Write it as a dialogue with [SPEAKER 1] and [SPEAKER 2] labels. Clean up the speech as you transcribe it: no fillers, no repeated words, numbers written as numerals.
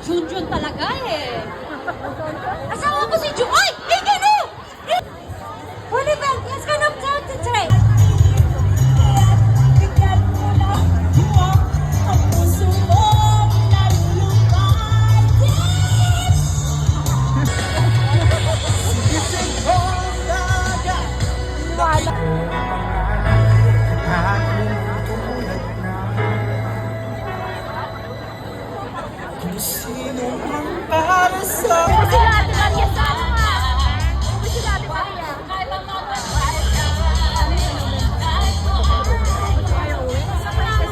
[SPEAKER 1] Junjun talaga eh. Asawa ko si Jun. Ay! Hey, gano! Oliver, yes, gano to try.
[SPEAKER 2] Sino ang para sa